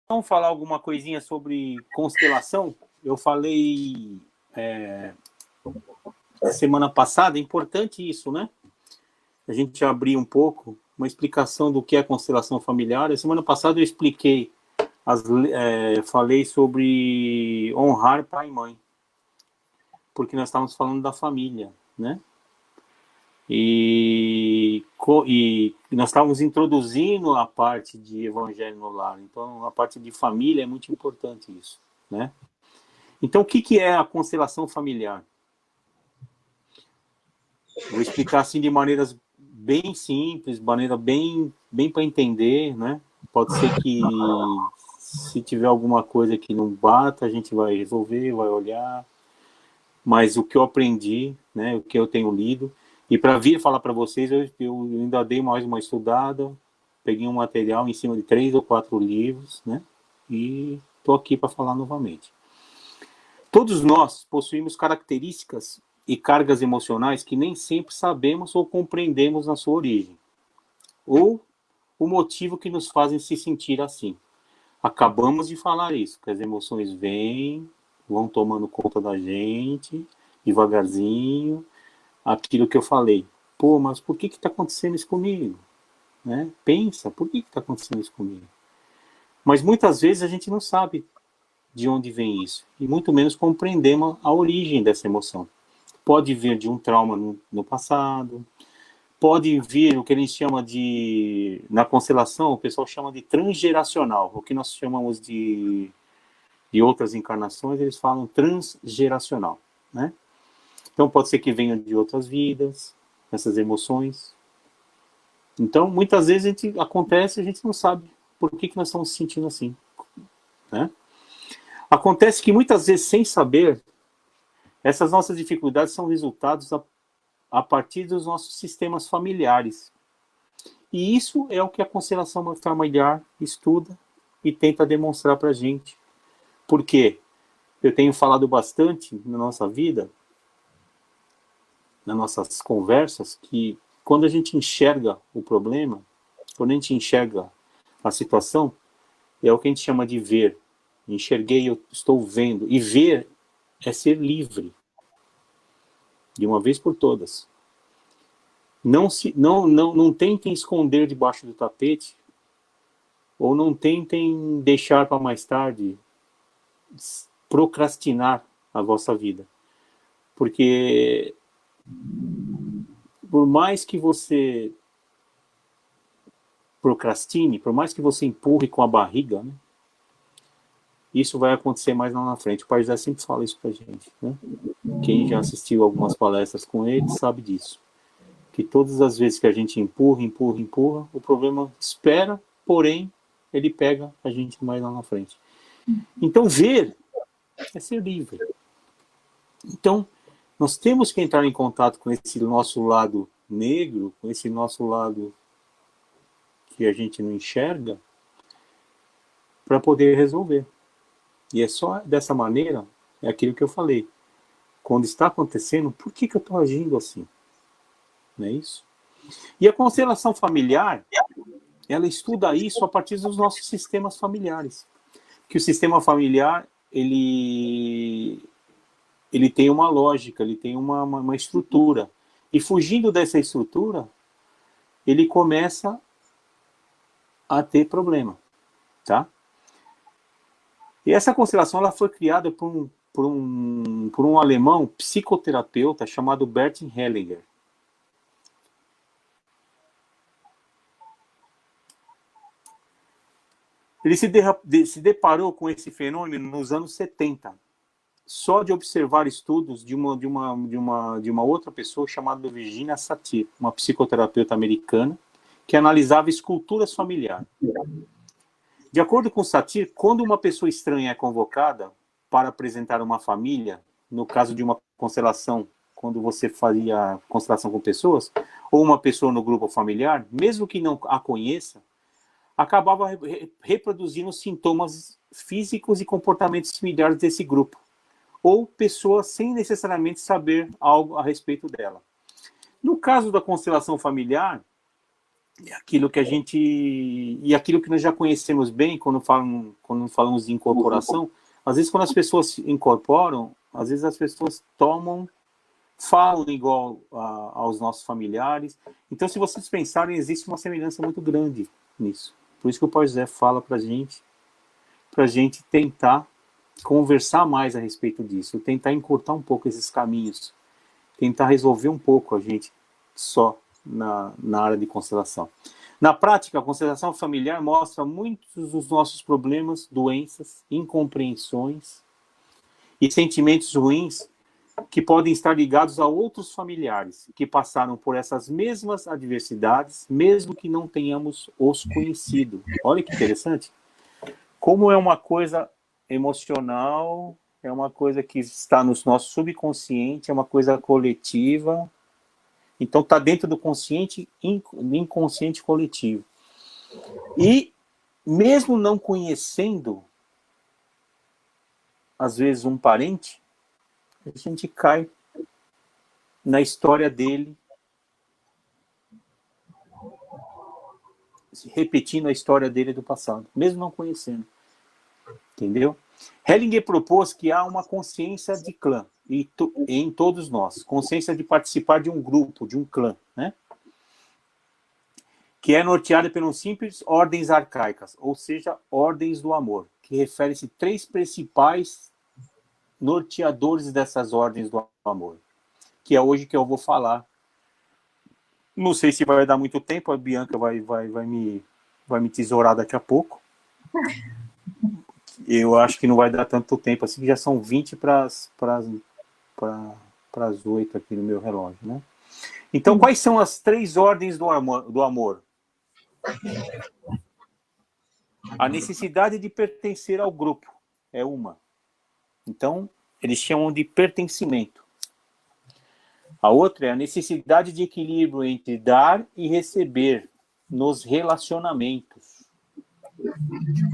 Vamos falar alguma coisinha sobre constelação? Eu falei semana passada, é importante isso, né? A gente abrir um pouco, uma explicação do que é constelação familiar. A semana passada eu expliquei, falei sobre honrar pai e mãe, porque nós estávamos falando da família, né? E nós estávamos introduzindo a parte de evangelho no lar. Então, a parte de família é muito importante isso, né? Então, o que é a constelação familiar? Vou explicar assim de maneiras bem simples, maneira bem para entender, né? Pode ser que se tiver alguma coisa que não bata, a gente vai resolver, vai olhar. Mas o que eu aprendi, né? O que eu tenho lido. E para vir falar para vocês, eu ainda dei mais uma estudada, peguei um material em cima de 3 ou 4 livros, né? E estou aqui para falar novamente. Todos nós possuímos características e cargas emocionais que nem sempre sabemos ou compreendemos na sua origem, ou o motivo que nos fazem se sentir assim. Acabamos de falar isso, que as emoções vêm, vão tomando conta da gente, devagarzinho, aquilo que eu falei. Pô, mas por que está acontecendo isso comigo? Né? Pensa, por que está acontecendo isso comigo? Mas muitas vezes a gente não sabe de onde vem isso, e muito menos compreendemos a origem dessa emoção. Pode vir de um trauma no passado, pode vir o que a gente chama de, na constelação, o pessoal chama de transgeracional, o que nós chamamos de outras encarnações, eles falam transgeracional, né? Então pode ser que venha de outras vidas, essas emoções. Então, muitas vezes acontece e a gente não sabe por que nós estamos se sentindo assim, né? Acontece que muitas vezes, sem saber, essas nossas dificuldades são resultados a partir dos nossos sistemas familiares. E isso é o que a constelação familiar estuda e tenta demonstrar para a gente. Porque eu tenho falado bastante na nossa vida, nas nossas conversas, que quando a gente enxerga o problema, quando a gente enxerga a situação, é o que a gente chama de ver. Enxerguei, eu estou vendo. E ver é ser livre. De uma vez por todas. Não tentem esconder debaixo do tapete, ou não tentem deixar para mais tarde, procrastinar a vossa vida. Porque por mais que você procrastine, por mais que você empurre com a barriga, né, isso vai acontecer mais lá na frente. O Pai José sempre fala isso pra gente, né? Quem já assistiu algumas palestras com ele sabe disso. Que todas as vezes que a gente empurra, o problema espera, porém, ele pega a gente mais lá na frente. Então, ver é ser livre. Então, nós temos que entrar em contato com esse nosso lado negro, com esse nosso lado que a gente não enxerga, para poder resolver. E é só dessa maneira, é aquilo que eu falei. Quando está acontecendo, por que eu estou agindo assim? Não é isso? E a constelação familiar, ela estuda isso a partir dos nossos sistemas familiares. Que o sistema familiar, ele tem uma lógica, ele tem uma estrutura. E fugindo dessa estrutura, ele começa a ter problema, tá? E essa constelação ela foi criada por um alemão psicoterapeuta chamado Bert Hellinger. Ele se deparou com esse fenômeno nos anos 70, só de observar estudos de uma outra pessoa chamada Virginia Satir, uma psicoterapeuta americana, que analisava esculturas familiares. De acordo com Satir, quando uma pessoa estranha é convocada para apresentar uma família, no caso de uma constelação, quando você fazia constelação com pessoas, ou uma pessoa no grupo familiar, mesmo que não a conheça, acabava reproduzindo sintomas físicos e comportamentos similares desse grupo, ou pessoas sem necessariamente saber algo a respeito dela. No caso da constelação familiar, aquilo que a gente... E aquilo que nós já conhecemos bem, quando falamos de incorporação, às vezes quando as pessoas se incorporam, às vezes as pessoas falam igual aos nossos familiares. Então, se vocês pensarem, existe uma semelhança muito grande nisso. Por isso que o Pai José fala para a gente tentar conversar mais a respeito disso, tentar encurtar um pouco esses caminhos, tentar resolver um pouco a gente só na área de constelação. Na prática, a constelação familiar mostra muitos dos nossos problemas, doenças, incompreensões e sentimentos ruins que podem estar ligados a outros familiares que passaram por essas mesmas adversidades, mesmo que não tenhamos os conhecido. Olha que interessante. Como é uma coisa emocional, é uma coisa que está no nosso subconsciente, é uma coisa coletiva. Então está dentro do consciente e inconsciente coletivo. E mesmo não conhecendo, às vezes, um parente, a gente cai na história dele, repetindo a história dele do passado, mesmo não conhecendo. Entendeu? Hellinger propôs que há uma consciência de clã em todos nós, consciência de participar de um grupo, de um clã, né? Que é norteada pelas simples ordens arcaicas, ou seja, ordens do amor, que refere-se a 3 principais norteadores dessas ordens do amor, que é hoje que eu vou falar. Não sei se vai dar muito tempo, a Bianca vai me tesourar daqui a pouco. Eu acho que não vai dar tanto tempo, assim, que já são 20 para as 8 aqui no meu relógio, né? Então, quais são as 3 ordens do amor? A necessidade de pertencer ao grupo é uma. Então, eles chamam de pertencimento. A outra é a necessidade de equilíbrio entre dar e receber nos relacionamentos.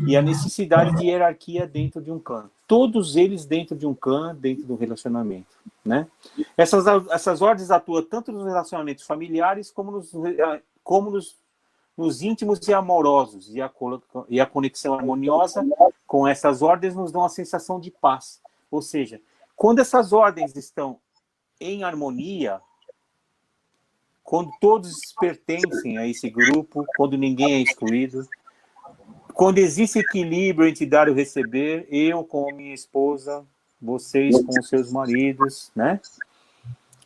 E a necessidade de hierarquia dentro de um clã. Todos eles dentro de um clã, dentro do relacionamento, né? Essas ordens atuam tanto nos relacionamentos familiares como nos íntimos e amorosos. E a conexão harmoniosa com essas ordens nos dá uma sensação de paz. Ou seja, quando essas ordens estão em harmonia, quando todos pertencem a esse grupo, quando ninguém é excluído, quando existe equilíbrio entre dar e receber, eu com a minha esposa, vocês com os seus maridos, né?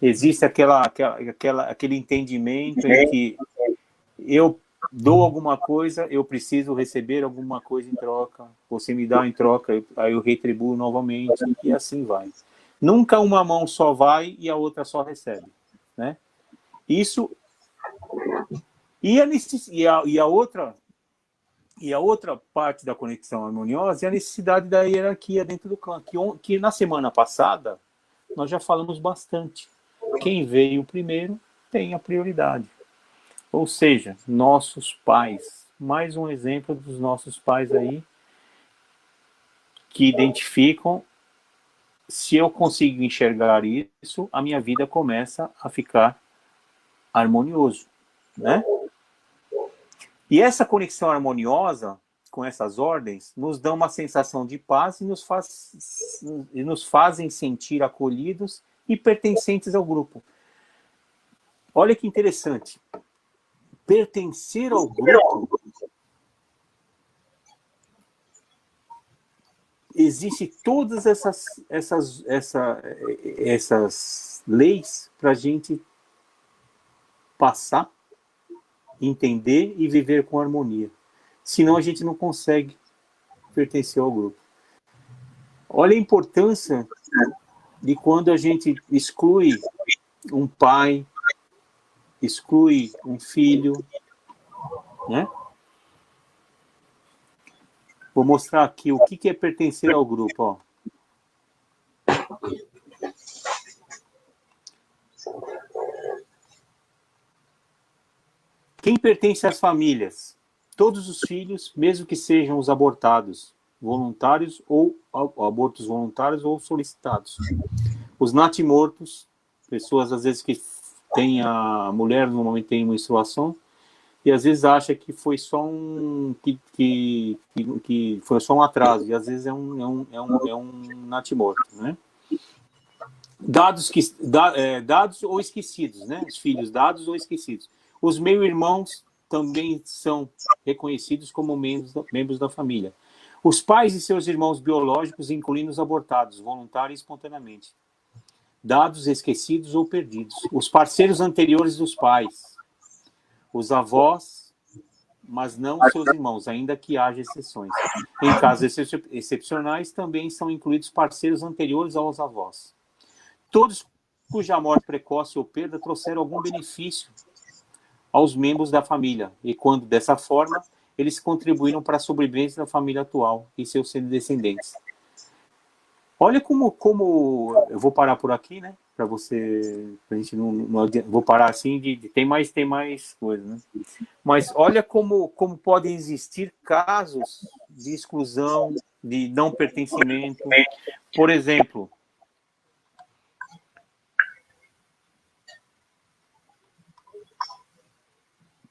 Existe aquele entendimento em que eu dou alguma coisa, eu preciso receber alguma coisa em troca, você me dá em troca, aí eu retribuo novamente, e assim vai. Nunca uma mão só vai e a outra só recebe, né? Isso... E a outra parte da conexão harmoniosa é a necessidade da hierarquia dentro do clã, que na semana passada nós já falamos bastante. Quem veio primeiro tem a prioridade. Ou seja, nossos pais. Mais um exemplo dos nossos pais aí, que identificam, se eu consigo enxergar isso, a minha vida começa a ficar harmonioso, né? E essa conexão harmoniosa com essas ordens nos dá uma sensação de paz e nos fazem sentir acolhidos e pertencentes ao grupo. Olha que interessante. Pertencer ao grupo, existe todas essas leis para a gente passar, entender e viver com harmonia. Senão a gente não consegue pertencer ao grupo. Olha a importância de quando a gente exclui um pai, exclui um filho, né? Vou mostrar aqui o que é pertencer ao grupo, ó. Quem pertence às famílias? Todos os filhos, mesmo que sejam os abortados, voluntários ou abortos voluntários ou solicitados. Os natimortos, pessoas às vezes que têm a mulher no momento tem menstruação, e às vezes acha que foi só que foi só um atraso, e às vezes é um natimorto, né? Dados ou esquecidos, né? Os filhos dados ou esquecidos. Os meio-irmãos também são reconhecidos como membros da família. Os pais e seus irmãos biológicos, incluindo os abortados, voluntários e espontaneamente. Dados esquecidos ou perdidos. Os parceiros anteriores dos pais. Os avós, mas não seus irmãos, ainda que haja exceções. Em casos excepcionais, também são incluídos parceiros anteriores aos avós. Todos cuja morte precoce ou perda trouxeram algum benefício aos membros da família, e quando, dessa forma, eles contribuíram para a sobrevivência da família atual e seus descendentes. Olha como eu vou parar por aqui, né? Para você, pra gente não vou parar assim tem mais coisa, né? Mas olha como podem existir casos de exclusão, de não pertencimento. Por exemplo,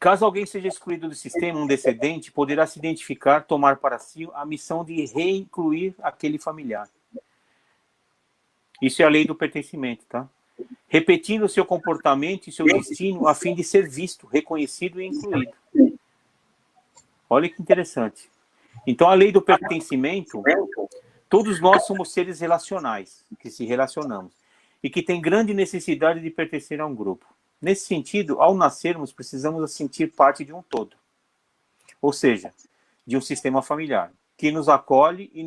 caso alguém seja excluído do sistema, um descendente poderá se identificar, tomar para si a missão de reincluir aquele familiar. Isso é a lei do pertencimento, tá? Repetindo seu comportamento e seu destino a fim de ser visto, reconhecido e incluído. Olha que interessante. Então, a lei do pertencimento, todos nós somos seres relacionais, que se relacionamos, e que tem grande necessidade de pertencer a um grupo. Nesse sentido, ao nascermos, precisamos sentir parte de um todo. Ou seja, de um sistema familiar, que nos acolhe e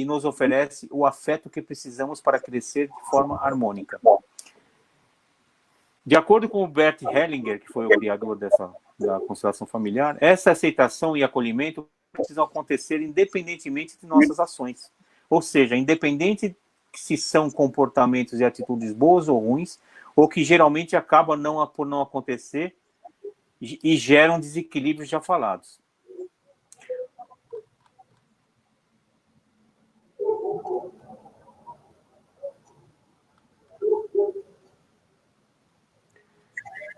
nos oferece o afeto que precisamos para crescer de forma harmônica. De acordo com o Bert Hellinger, que foi o criador da constelação familiar, essa aceitação e acolhimento precisam acontecer independentemente de nossas ações. Ou seja, independente se são comportamentos e atitudes boas ou ruins, ou que geralmente acabam por não acontecer e geram desequilíbrios já falados.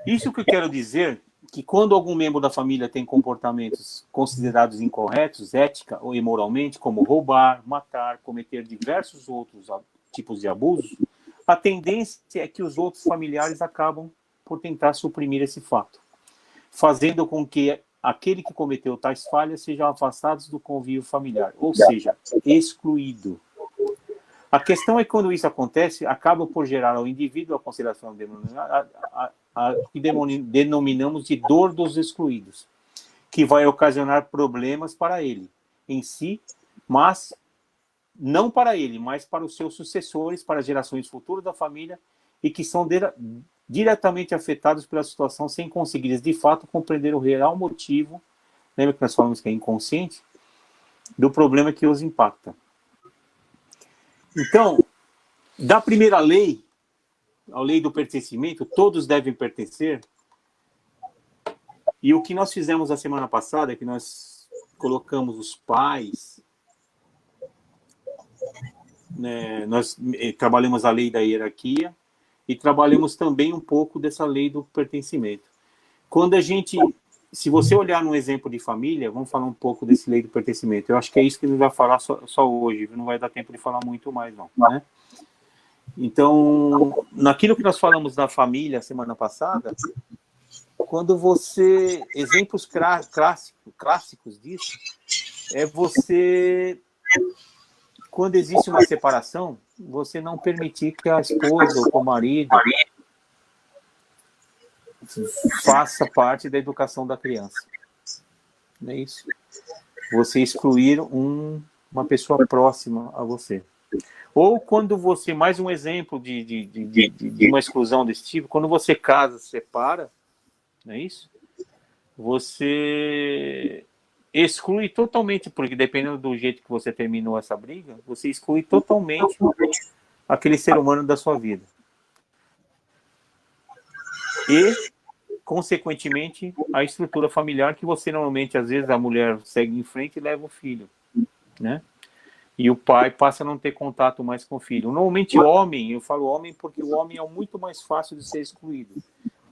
Isso que eu quero dizer, que quando algum membro da família tem comportamentos considerados incorretos, ética ou imoralmente, como roubar, matar, cometer diversos outros tipos de abusos, a tendência é que os outros familiares acabam por tentar suprimir esse fato, fazendo com que aquele que cometeu tais falhas seja afastado do convívio familiar, ou seja, excluído. A questão é que quando isso acontece, acaba por gerar ao indivíduo a consideração que denominamos de dor dos excluídos, que vai ocasionar problemas para ele em si, mas não para ele, mas para os seus sucessores, para as gerações futuras da família, e que são diretamente afetados pela situação sem conseguir, de fato, compreender o real motivo, lembra que nós falamos que é inconsciente, do problema que os impacta. Então, da primeira lei, a lei do pertencimento, todos devem pertencer, e o que nós fizemos a semana passada é que nós colocamos os pais, né, nós trabalhamos a lei da hierarquia e trabalhamos também um pouco dessa lei do pertencimento. Quando a gente, se você olhar num exemplo de família, vamos falar um pouco desse lei do pertencimento. Eu acho que é isso que a gente vai falar só hoje, não vai dar tempo de falar muito mais não, né? Então, naquilo que nós falamos da família semana passada, quando você, exemplos clássicos disso, é você, quando existe uma separação, você não permitir que a esposa ou o marido faça parte da educação da criança. Não é isso? Você excluir uma pessoa próxima a você. Ou quando você, mais um exemplo de uma exclusão desse tipo, quando você casa, separa, não é isso? Você exclui totalmente, porque dependendo do jeito que você terminou essa briga, você exclui totalmente aquele ser humano da sua vida. E, consequentemente, a estrutura familiar que você normalmente, às vezes, a mulher segue em frente e leva o filho, né? E o pai passa a não ter contato mais com o filho. Normalmente homem, eu falo homem porque o homem é muito mais fácil de ser excluído.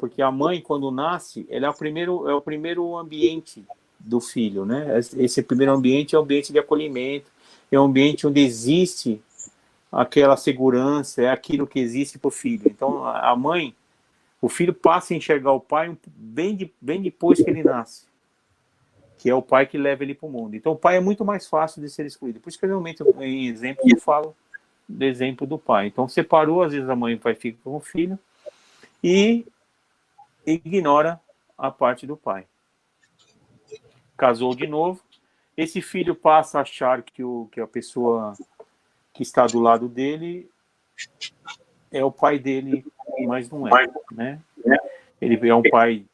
porque a mãe, quando nasce, ela é o primeiro ambiente do filho, né? Esse primeiro ambiente é o ambiente de acolhimento, é um ambiente onde existe aquela segurança, é aquilo que existe para o filho. Então, a mãe, o filho passa a enxergar o pai bem depois que ele nasce, que é o pai que leva ele para o mundo. Então, o pai é muito mais fácil de ser excluído. Por isso que, realmente, em exemplos, eu falo do exemplo do pai. Então, separou, às vezes a mãe e o pai ficam com o filho e ignora a parte do pai. Casou de novo, esse filho passa a achar que a pessoa que está do lado dele é o pai dele, mas não é, né? Ele é um pai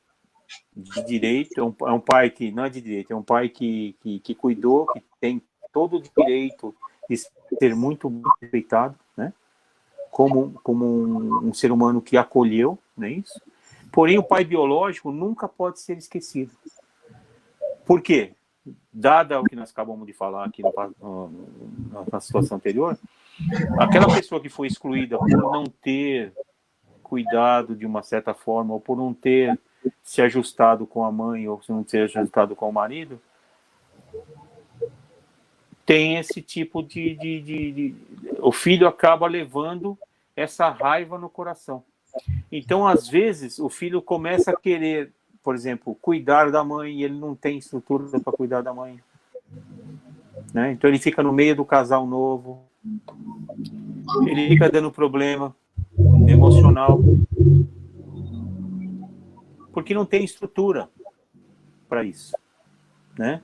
de direito, é um pai que não é de direito, é um pai que cuidou, que tem todo o direito de ser muito respeitado, né? Como um ser humano que acolheu, não é isso? Porém, o pai biológico nunca pode ser esquecido. Por quê? Dada o que nós acabamos de falar aqui na situação anterior, aquela pessoa que foi excluída por não ter cuidado de uma certa forma, ou por não ter se ajustado com a mãe, ou se não ter ajustado com o marido, tem esse tipo o filho acaba levando essa raiva no coração. Então, às vezes, o filho começa a querer, por exemplo, cuidar da mãe, e ele não tem estrutura para cuidar da mãe, né? Então, ele fica no meio do casal novo, ele fica dando problema emocional, porque não tem estrutura para isso, né?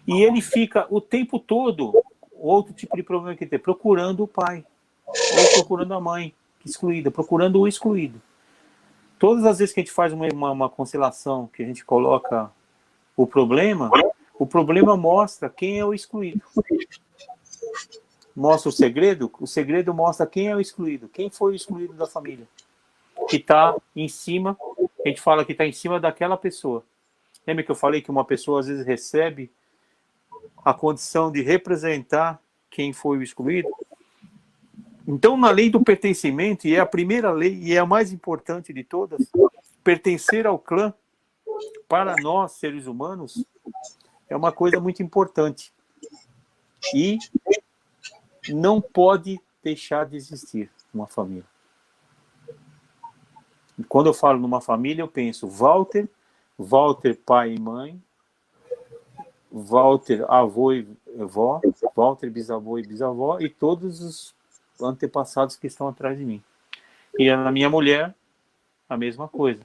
E ele fica o tempo todo, outro tipo de problema que tem, procurando o pai, ou procurando a mãe excluída, procurando o excluído. Todas as vezes que a gente faz uma constelação, que a gente coloca o problema mostra quem é o excluído. Mostra o segredo mostra quem é o excluído, quem foi o excluído da família. Que está em cima, a gente fala que está em cima daquela pessoa. Lembra que eu falei que uma pessoa às vezes recebe a condição de representar quem foi o excluído? Então, na lei do pertencimento, e é a primeira lei, e é a mais importante de todas, pertencer ao clã, para nós, seres humanos, é uma coisa muito importante. E não pode deixar de existir uma família. E quando eu falo numa família, eu penso Walter, pai e mãe, Walter, avô e avó, Walter, bisavô e bisavó, e todos os antepassados que estão atrás de mim. E na minha mulher, a mesma coisa.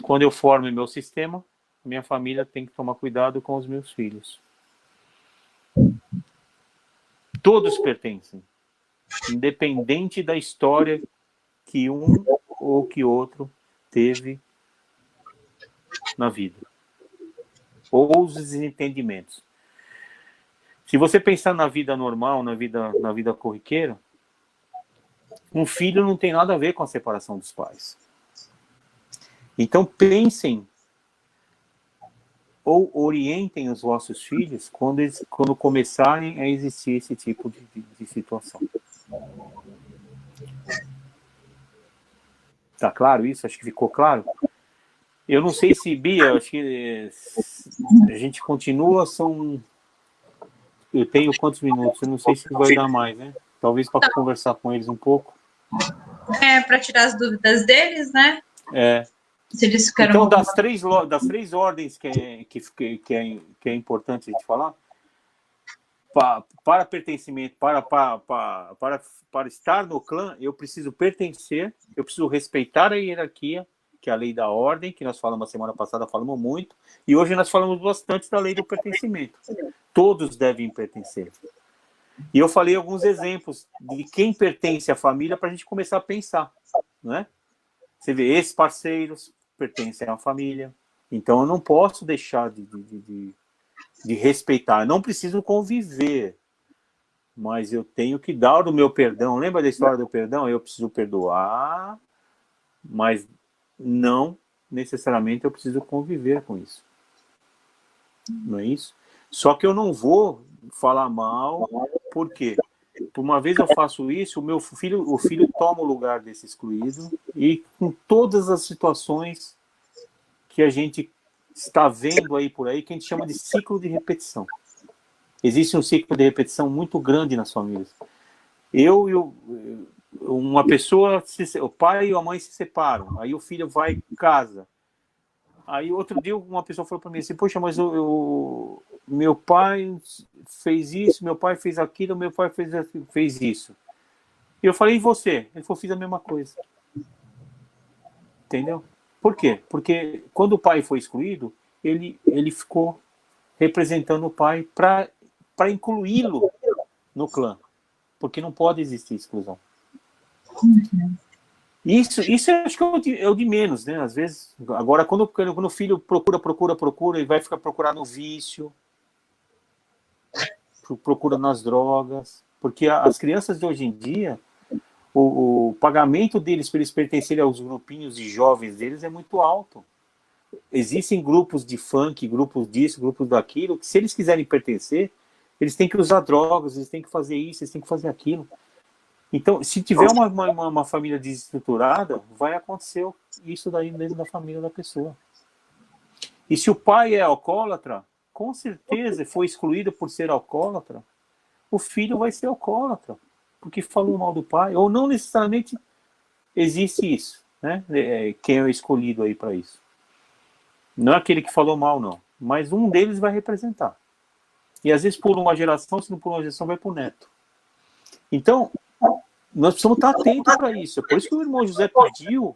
Quando eu formo meu sistema, minha família tem que tomar cuidado com os meus filhos. Todos pertencem, independente da história que um ou que outro teve na vida, ou os desentendimentos. Se você pensar na vida normal, na vida corriqueira, um filho não tem nada a ver com a separação dos pais. Então pensem ou orientem os vossos filhos quando começarem a existir esse tipo de situação. Tá claro isso? Acho que ficou claro. Eu não sei se, Bia, acho que a gente continua, eu tenho quantos minutos? Eu não sei se vai dar mais, né? Talvez para conversar com eles um pouco. Para tirar as dúvidas deles, né? Se eles ficaram então, das três ordens que é importante a gente falar, para pertencimento, para estar no clã, eu preciso pertencer, eu preciso respeitar a hierarquia, que é a lei da ordem, que nós falamos a semana passada, falamos muito, e hoje nós falamos bastante da lei do pertencimento. Todos devem pertencer. E eu falei alguns exemplos de quem pertence à família para a gente começar a pensar, né? Você vê, esses parceiros pertencem à família, então eu não posso deixar de respeitar, eu não preciso conviver, mas eu tenho que dar o meu perdão. Lembra da história do perdão? Eu preciso perdoar, mas não necessariamente eu preciso conviver com isso. Não é isso? Só que eu não vou falar mal, por quê? Por uma vez eu faço isso, o filho toma o lugar desse excluído, e com todas as situações que a gente está vendo aí por aí, que a gente chama de ciclo de repetição. Existe um ciclo de repetição muito grande nas famílias. Uma pessoa, o pai e a mãe se separam, aí o filho vai em casa. Aí outro dia uma pessoa falou para mim assim, poxa, mas meu pai fez isso, meu pai fez aquilo, meu pai fez isso. E eu falei, e você? Ele falou, fiz a mesma coisa. Entendeu? Por quê? Porque quando o pai foi excluído, ele ficou representando o pai para incluí-lo no clã. Porque não pode existir exclusão. Isso eu acho que é o de menos, né? Às vezes, agora quando o filho procura, e vai ficar procurar no vício, procura nas drogas, porque as crianças de hoje em dia, o pagamento deles para eles pertencerem aos grupinhos de jovens deles é muito alto. Existem grupos de funk, grupos disso, grupos daquilo, que se eles quiserem pertencer, eles têm que usar drogas, eles têm que fazer isso, eles têm que fazer aquilo. Então, se tiver uma família desestruturada, vai acontecer isso daí dentro da família da pessoa. E se o pai é alcoólatra, com certeza foi excluído por ser alcoólatra, o filho vai ser alcoólatra, porque falou mal do pai, ou não necessariamente existe isso, né? Quem é escolhido aí para isso. Não é aquele que falou mal, não. Mas um deles vai representar. E às vezes por uma geração, se não por uma geração, vai para o neto. Então, nós precisamos estar atentos para isso. É por isso que o irmão José pediu,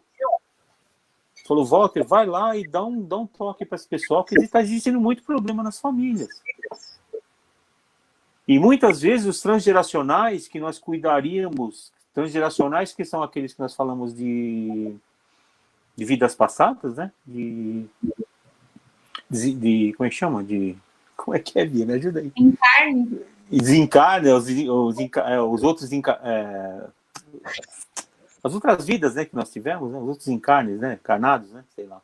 falou, Walter, vai lá e dá um toque para esse pessoal, porque está existindo muito problema nas famílias. E muitas vezes os transgeracionais que nós cuidaríamos, transgeracionais que são aqueles que nós falamos de vidas passadas, né? De como é que chama? Como é que é, Bia? Me ajuda aí. Encarne. Desencarna, os outros as outras vidas, né, que nós tivemos, né, os outros encarnes, né, encarnados, né, sei lá.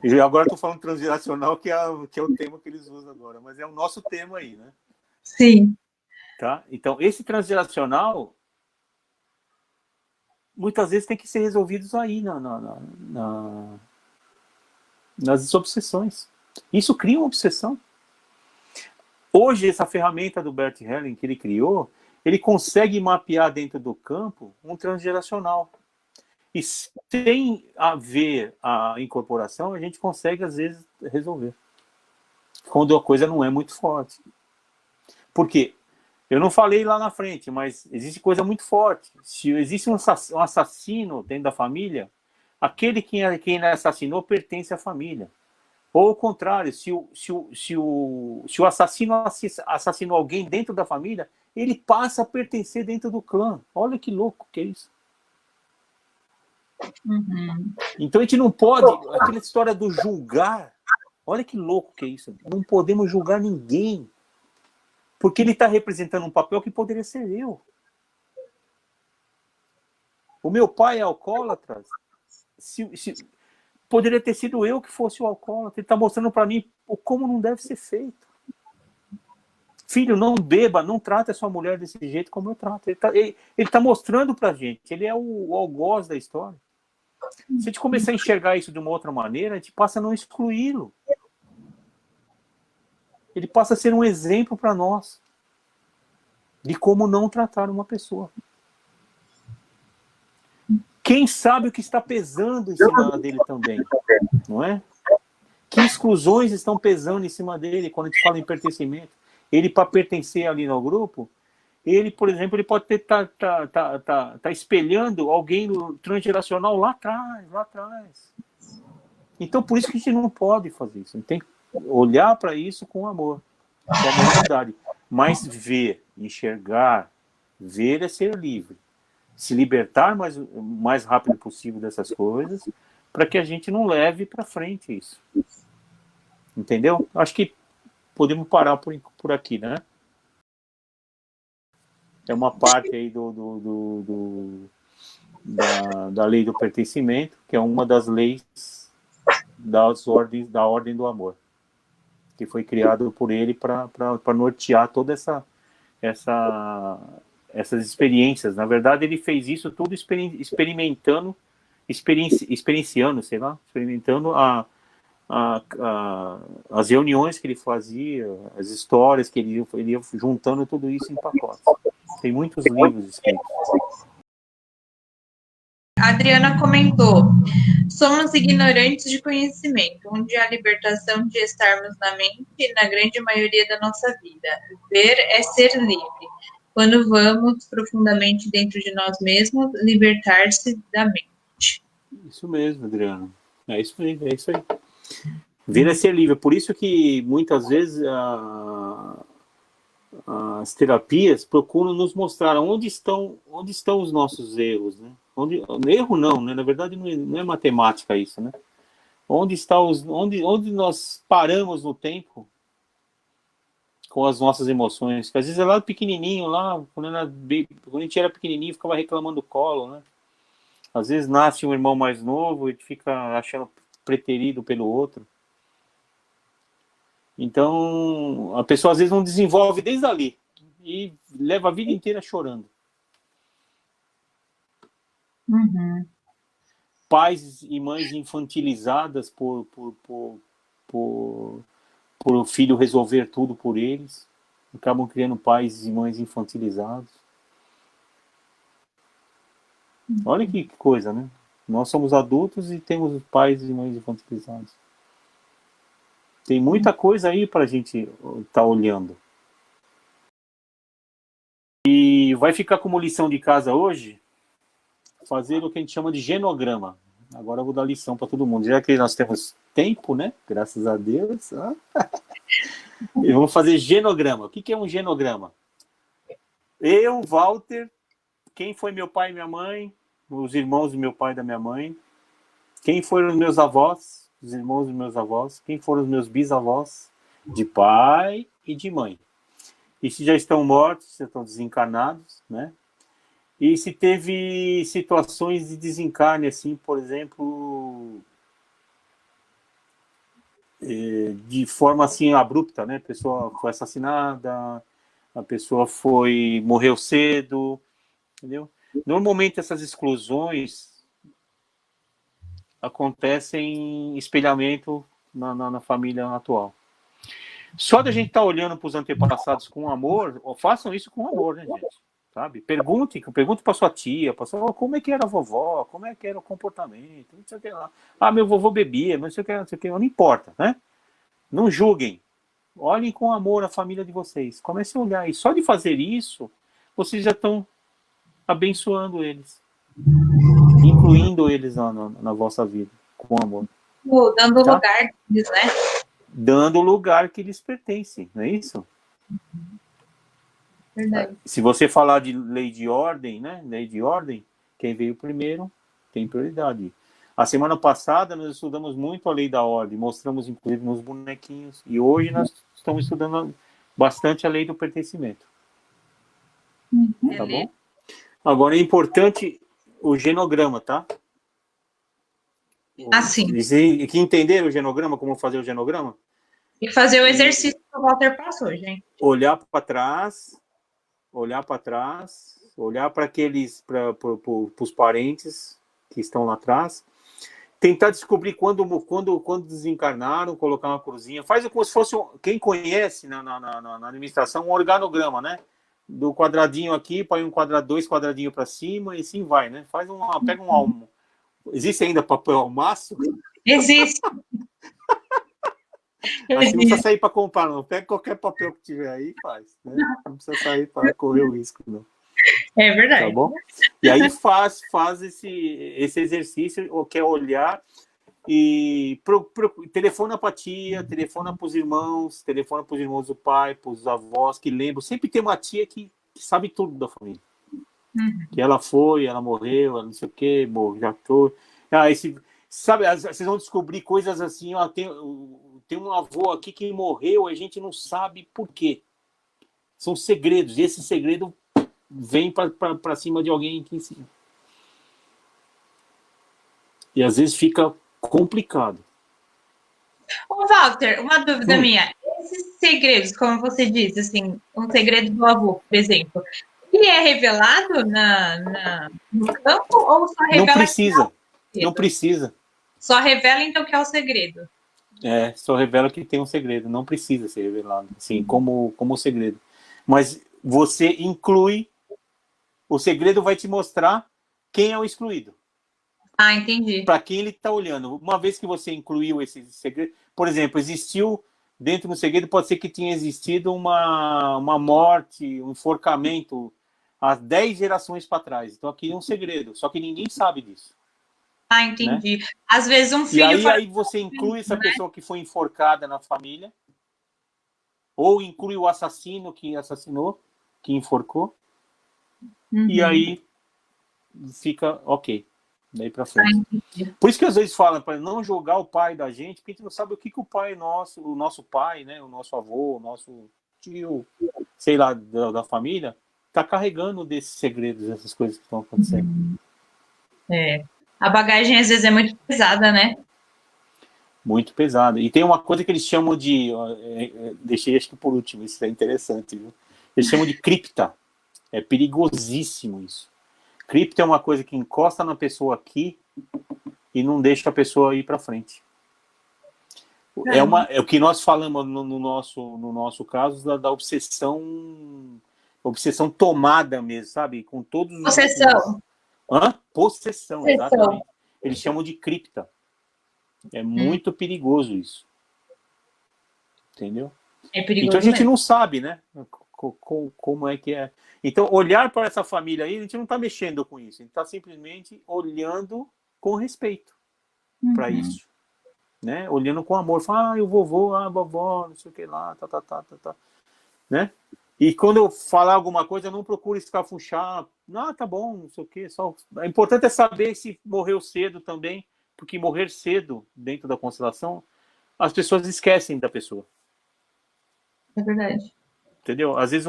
E agora estou falando transgeracional, que é o tema que eles usam agora, mas é o nosso tema aí, né? Sim. Tá? Então, esse transgeracional muitas vezes tem que ser resolvidos aí nas obsessões. Isso cria uma obsessão. Hoje, essa ferramenta do Bert Helling que ele criou, ele consegue mapear dentro do campo um transgeracional. E sem haver a incorporação, a gente consegue, às vezes, resolver. Quando a coisa não é muito forte. Por quê? Eu não falei lá na frente, mas existe coisa muito forte. Se existe um assassino dentro da família, aquele quem assassinou pertence à família. Ou ao contrário, se o assassino assassinou alguém dentro da família, ele passa a pertencer dentro do clã. Olha que louco que é isso. Uhum. Então a gente não pode, aquela história do julgar, olha que louco que é isso. Não podemos julgar ninguém, porque ele está representando um papel que poderia ser eu. O meu pai é alcoólatra, poderia ter sido eu que fosse o alcoólatra. Ele está mostrando para mim como não deve ser feito. Filho, não beba, não trate a sua mulher desse jeito como eu trato. Ele tá mostrando para a gente, ele é o algoz da história. Se a gente começar a enxergar isso de uma outra maneira, a gente passa a não excluí-lo. Ele passa a ser um exemplo para nós de como não tratar uma pessoa. Quem sabe o que está pesando em cima dele também, não é? Que exclusões estão pesando em cima dele quando a gente fala em pertencimento? Ele, para pertencer ali no grupo, ele, por exemplo, ele pode tá espelhando alguém transgeracional lá atrás. Então, por isso que a gente não pode fazer isso. A gente tem que olhar para isso com amor, com amorosidade. Mas ver, enxergar, ver é ser livre. Se libertar mais rápido possível dessas coisas, para que a gente não leve para frente isso. Entendeu? Acho que podemos parar por aqui, né? É uma parte aí da lei do pertencimento, que é uma das leis da ordem do amor, que foi criado por ele para nortear toda essas experiências. Na verdade, ele fez isso tudo experimentando as reuniões que ele fazia, as histórias que ele ia juntando tudo isso em pacotes. Tem muitos livros escritos. A Adriana comentou: somos ignorantes de conhecimento, onde há libertação de estarmos na mente na grande maioria da nossa vida. Ver é ser livre. Quando vamos profundamente dentro de nós mesmos, libertar-se da mente. Isso mesmo, Adriana. É isso aí, é isso aí. Ver é ser livre. Por isso que muitas vezes as terapias procuram nos mostrar onde estão os nossos erros, né? Erro não, né? Na verdade não é matemática isso, né? Onde nós paramos no tempo com as nossas emoções, que às vezes é lá pequenininho, lá quando a gente era pequenininho ficava reclamando do colo, né? Às vezes nasce um irmão mais novo e fica achando preterido pelo outro. Então, a pessoa às vezes não desenvolve desde ali e leva a vida inteira chorando. Uhum. Pais e mães infantilizadas por o filho resolver tudo por eles, acabam criando pais e mães infantilizados. Olha que coisa, né? Nós somos adultos e temos pais e mães infantilizados. Tem muita coisa aí para a gente estar olhando. E vai ficar como lição de casa hoje fazer o que a gente chama de genograma. Agora eu vou dar lição para todo mundo. Já que nós temos tempo, né? Graças a Deus. E vamos fazer genograma. O que é um genograma? Eu, Walter, quem foi meu pai e minha mãe, os irmãos do meu pai e da minha mãe, quem foram os meus avós, os irmãos dos meus avós, quem foram os meus bisavós, de pai e de mãe. E se já estão mortos, se estão desencarnados, né? E se teve situações de desencarne, assim, por exemplo, de forma assim abrupta, né? A pessoa foi assassinada, a pessoa morreu cedo, entendeu? Normalmente essas exclusões acontecem em espelhamento na família atual. Só da gente estar olhando para os antepassados com amor, façam isso com amor, né, gente? Sabe? Pergunte para sua tia, como é que era a vovó, como é que era o comportamento, não sei o que lá. Ah, meu vovô bebia, não sei o que, não importa, né? Não julguem. Olhem com amor a família de vocês. Comecem a olhar. E só de fazer isso, vocês já estão abençoando eles. Incluindo eles na vossa vida, com amor. Dando lugar deles, né? Dando o lugar que lhes pertence, não é isso? Verdade. Se você falar de lei de ordem, né? Lei de ordem, quem veio primeiro tem prioridade. A semana passada nós estudamos muito a lei da ordem, mostramos inclusive nos bonequinhos, e hoje nós estamos estudando bastante a lei do pertencimento. Tá bom? Agora é importante o genograma, tá? Assim. Que entenderam o genograma, como fazer o genograma? E fazer o exercício que o Walter passou, gente. Olhar para trás, olhar para aqueles, para os parentes que estão lá atrás, tentar descobrir quando desencarnaram, colocar uma cruzinha, faz como se fosse, quem conhece na administração, um organograma, né? Do quadradinho aqui, põe dois quadradinhos para cima e assim vai, né? Pega um almo. Existe ainda papel almaço? Existe. Assim não precisa sair para comprar, não. Pega qualquer papel que tiver aí e faz. Né? Não precisa sair para correr o risco, não. É verdade. Tá bom? E aí faz esse exercício, que é olhar e telefona para a tia, telefona para os irmãos do pai, para os avós que lembram. Sempre tem uma tia que sabe tudo da família. Uhum. Que ela morreu, ela não sei o quê, já tô. Sabe, vocês vão descobrir coisas assim, ó, tem um avô aqui que morreu, a gente não sabe por quê. São segredos, e esse segredo vem para cima de alguém aqui em cima. E às vezes fica complicado. Ô, Walter, uma dúvida minha. Esses segredos, como você disse, assim, um segredo do avô, por exemplo, ele é revelado no campo ou só revela? Não precisa. Só revela, então, que é o segredo. Só revela que tem um segredo, não precisa ser revelado, assim, como segredo. Mas você inclui, o segredo vai te mostrar quem é o excluído. Ah, entendi. Para quem ele está olhando. Uma vez que você incluiu esse segredo, por exemplo, existiu dentro do segredo, pode ser que tenha existido uma morte, um enforcamento há 10 gerações para trás. Então aqui é um segredo, só que ninguém sabe disso. Ah, Né? entendi. Às vezes um E filho fala, aí você inclui essa né? pessoa que foi enforcada na família, ou inclui o assassino que assassinou, que enforcou, e aí fica ok, daí para Ah, frente. entendi. Por isso que às vezes falam para não julgar o pai da gente, porque a gente não sabe o que o pai nosso, o nosso pai, né, o nosso avô, o nosso tio, sei lá, da família, tá carregando desses segredos, dessas coisas que estão acontecendo. É. A bagagem às vezes é muito pesada, né? Muito pesado. E tem uma coisa que eles chamam de... deixei acho que por último, isso é interessante, viu? Eles chamam de cripta. É perigosíssimo isso. Cripta é uma coisa que encosta na pessoa aqui e não deixa a pessoa ir para frente. É o que nós falamos no nosso caso da obsessão tomada mesmo, sabe? Com todos Possessão. Possessão, exatamente. Eles chamam de cripta. É muito perigoso isso. Entendeu? É Então a perigoso gente mesmo. não sabe, né? Como é que é. Então, olhar para essa família aí, a gente não está mexendo com isso. A gente está simplesmente olhando com respeito para isso. Né? Olhando com amor. Fala, o vovô, a vovó, não sei o que lá, tá. Né? E quando eu falar alguma coisa, não procure escafuchar. Ah, tá bom, não sei o que. O importante é saber se morreu cedo também, porque morrer cedo dentro da constelação, as pessoas esquecem da pessoa. É verdade. Entendeu? Às vezes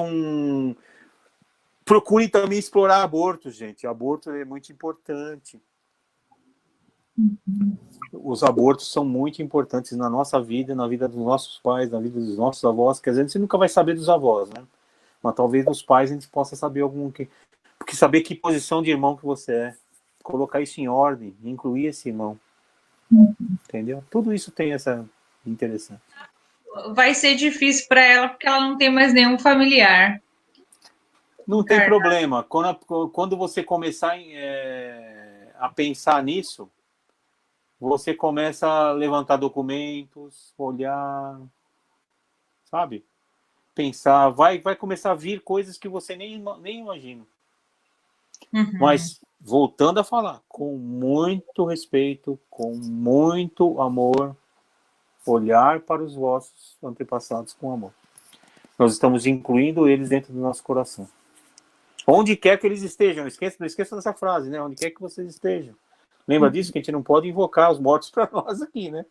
procure também explorar aborto, gente. Aborto é muito importante. Os abortos são muito importantes na nossa vida, na vida dos nossos pais, na vida dos nossos avós, que às vezes a gente nunca vai saber dos avós, né? Mas talvez dos pais a gente possa saber porque saber que posição de irmão que você é, colocar isso em ordem, incluir esse irmão. Entendeu? Tudo isso tem essa interessante. Vai ser difícil para ela porque ela não tem mais nenhum familiar. Não tem problema. Quando você começar a pensar nisso, você começa a levantar documentos, olhar, sabe? Pensar, vai começar a vir coisas que você nem imagina. Mas, voltando a falar, com muito respeito, com muito amor, olhar para os vossos antepassados com amor. Nós estamos incluindo eles dentro do nosso coração. Onde quer que eles estejam, não esqueça dessa frase, né? Onde quer que vocês estejam. Lembra disso? Que a gente não pode invocar os mortos para nós aqui, né?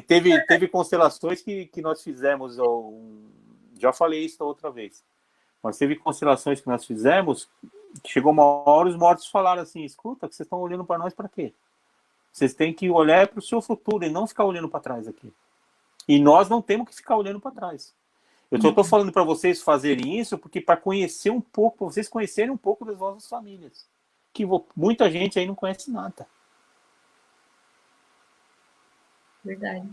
Teve constelações que nós fizemos, já falei isso da outra vez, mas teve constelações que nós fizemos, que chegou uma hora os mortos falaram assim, escuta, que vocês estão olhando para nós para quê? Vocês têm que olhar para o seu futuro e não ficar olhando para trás aqui. E nós não temos que ficar olhando para trás. Eu só estou falando para vocês fazerem isso porque para conhecer um pouco, para vocês conhecerem um pouco das vossas famílias. Que muita gente aí não conhece nada. Verdade.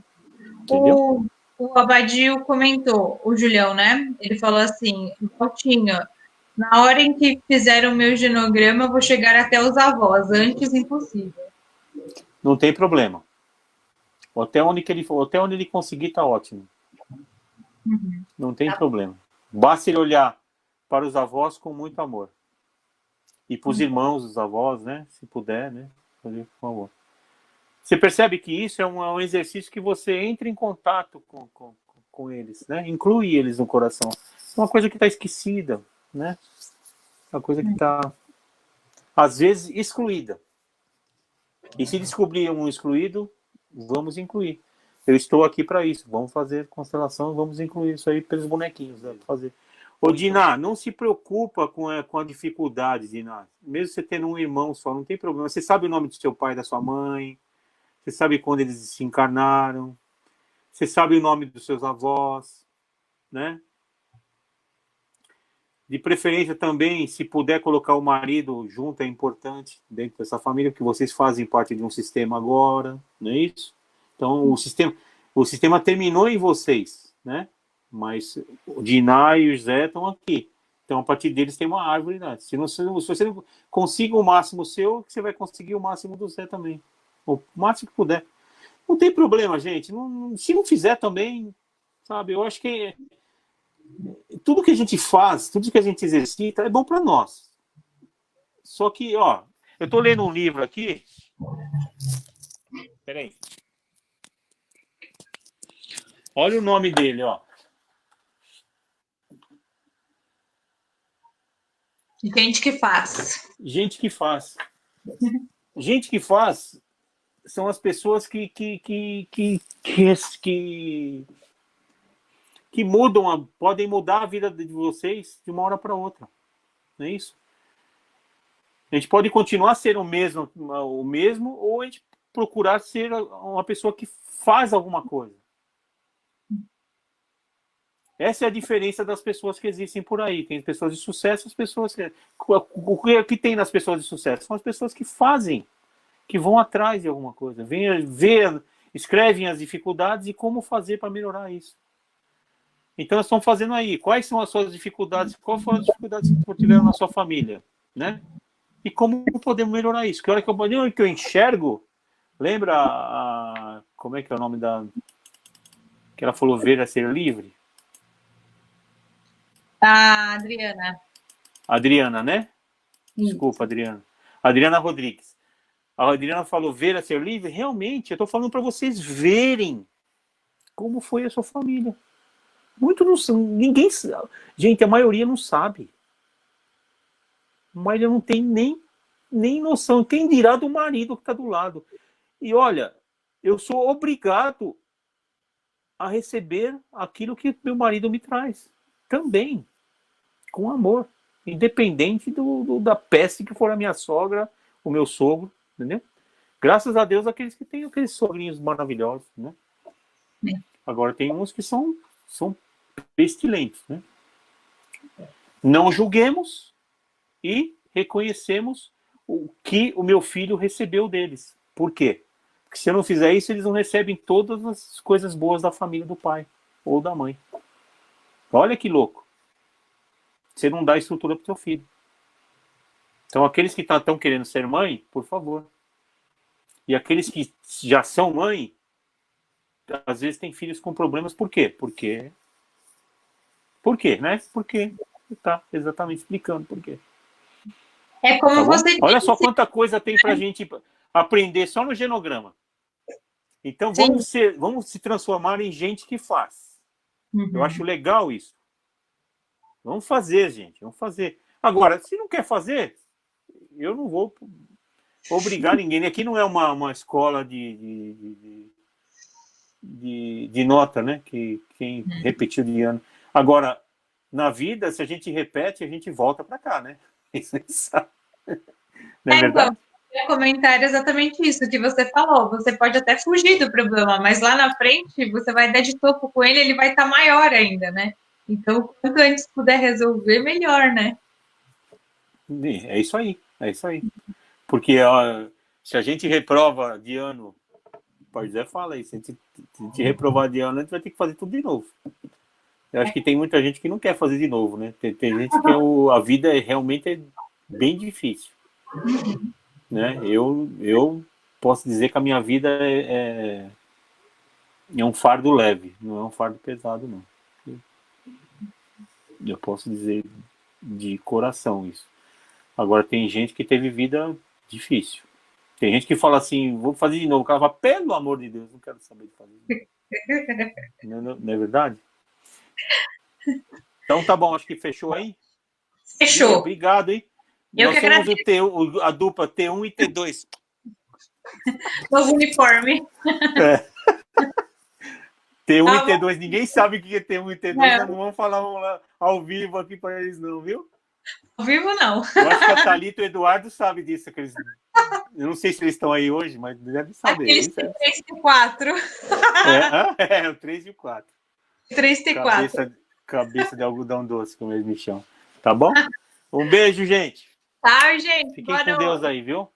Entendeu? O Abadio comentou, o Julião, né? Ele falou assim, Valtinho, na hora em que fizer o meu genograma, eu vou chegar até os avós, antes impossível. Não tem problema. Até onde ele conseguir tá ótimo. Não tem problema. Basta ele olhar para os avós com muito amor. E para os irmãos dos avós, né? Se puder, né? Por favor. Você percebe que isso é um exercício que você entra em contato com eles, né? Inclui eles no coração. É uma coisa que está esquecida, né? Uma coisa que está, às vezes, excluída. E se descobrir um excluído, vamos incluir. Eu estou aqui para isso. Vamos fazer constelação, vamos incluir isso aí pelos bonequinhos. Né? Fazer. Ô, Diná, não se preocupa com a dificuldade, Diná. Mesmo você tendo um irmão só, não tem problema. Você sabe o nome do seu pai e da sua mãe. Você sabe quando eles se encarnaram. Você sabe o nome dos seus avós. Né? De preferência também, se puder colocar o marido junto, é importante dentro dessa família, porque vocês fazem parte de um sistema agora, não é isso? Então, o sistema... O sistema terminou em vocês, né? Mas o Diná e o Zé estão aqui. Então, a partir deles tem uma árvore, né? Se você não consiga o máximo seu, você vai conseguir o máximo do Zé também. O máximo que puder. Não tem problema, gente. Se não fizer também, sabe? Eu acho que tudo que a gente faz, tudo que a gente exercita é bom para nós. Só que, ó, eu estou lendo um livro aqui. Peraí. Olha o nome dele, ó. Gente que faz. Gente que faz. Gente que faz são as pessoas que mudam, podem mudar a vida de vocês de uma hora para outra. Não é isso? A gente pode continuar a ser o mesmo, ou a gente procurar ser uma pessoa que faz alguma coisa. Essa é a diferença das pessoas que existem por aí. Tem pessoas de sucesso, as pessoas que... O que tem nas pessoas de sucesso? São as pessoas que fazem, que vão atrás de alguma coisa. Escrevem as dificuldades e como fazer para melhorar isso. Então, nós estamos fazendo aí. Quais são as suas dificuldades? Quais foram as dificuldades que tiveram na sua família? Né? E como podemos melhorar isso? Que hora que eu enxergo... Lembra como é que é o nome da... Que ela falou, ver é ser livre? A Adriana. Adriana, né? Desculpa, Adriana. Adriana Rodrigues. A Adriana falou, ver é ser livre? Realmente, eu estou falando para vocês verem como foi a sua família. Muito não sabe. Ninguém sabe. Gente, a maioria não sabe. A maioria não tem nem noção. Quem dirá do marido que está do lado? E olha, eu sou obrigado a receber aquilo que meu marido me traz. Também. Com amor. Independente da peste que for a minha sogra, o meu sogro. Entendeu? Graças a Deus, aqueles que têm aqueles sogrinhos maravilhosos. Né? Agora, tem uns que são pestilentos. Né? Não julguemos e reconhecemos o que o meu filho recebeu deles. Por quê? Porque se eu não fizer isso, eles não recebem todas as coisas boas da família do pai ou da mãe. Olha que louco. Você não dá estrutura para o seu filho. Então, aqueles que estão querendo ser mãe, por favor. E aqueles que já são mãe, às vezes têm filhos com problemas. Por quê? Por quê, né? Porque tá exatamente explicando por quê. É como você disse. Olha só quanta coisa tem pra gente aprender só no genograma. Então vamos se transformar em gente que faz. Uhum. Eu acho legal isso. Vamos fazer, gente. Vamos fazer. Agora, se não quer fazer, eu não vou obrigar ninguém. Aqui não é uma escola de nota, né? Que quem repetiu de ano. Agora, na vida, se a gente repete, a gente volta para cá, né? Isso a gente sabe. Não é verdade? Então, comentário exatamente isso que você falou. Você pode até fugir do problema, mas lá na frente você vai dar de topo com ele vai estar maior ainda, né? Então, quanto antes puder resolver, melhor, né? É isso aí, é isso aí. Porque se a gente reprova de ano, pode dizer, fala aí, se a gente reprovar de ano, a gente vai ter que fazer tudo de novo. Eu acho que tem muita gente que não quer fazer de novo, né? Tem gente que a vida realmente é bem difícil. Né? Eu posso dizer que a minha vida é um fardo leve, não é um fardo pesado, não. Eu posso dizer de coração isso. Agora, tem gente que teve vida difícil. Tem gente que fala assim, vou fazer de novo. O cara fala, pelo amor de Deus, não quero saber de fazer. Não é verdade? Então tá bom, acho que fechou aí. Fechou. Obrigado, hein? Eu Nós que somos a dupla T1 e T2. Novo uniforme. É. T1 e T2, ninguém sabe o que é T1 e T2, nós não vamos falar ao vivo aqui para eles não, viu? Ao vivo não. Eu acho que a Thalita e o Eduardo sabem disso. Que eu não sei se eles estão aí hoje, mas devem saber. Aqueles 3 e 4. O 3 e o 4. 3 e 4. Cabeça de algodão doce, como eles me chamam. Tá bom? Um beijo, gente. Tá, gente. Fiquem com Deus aí, viu?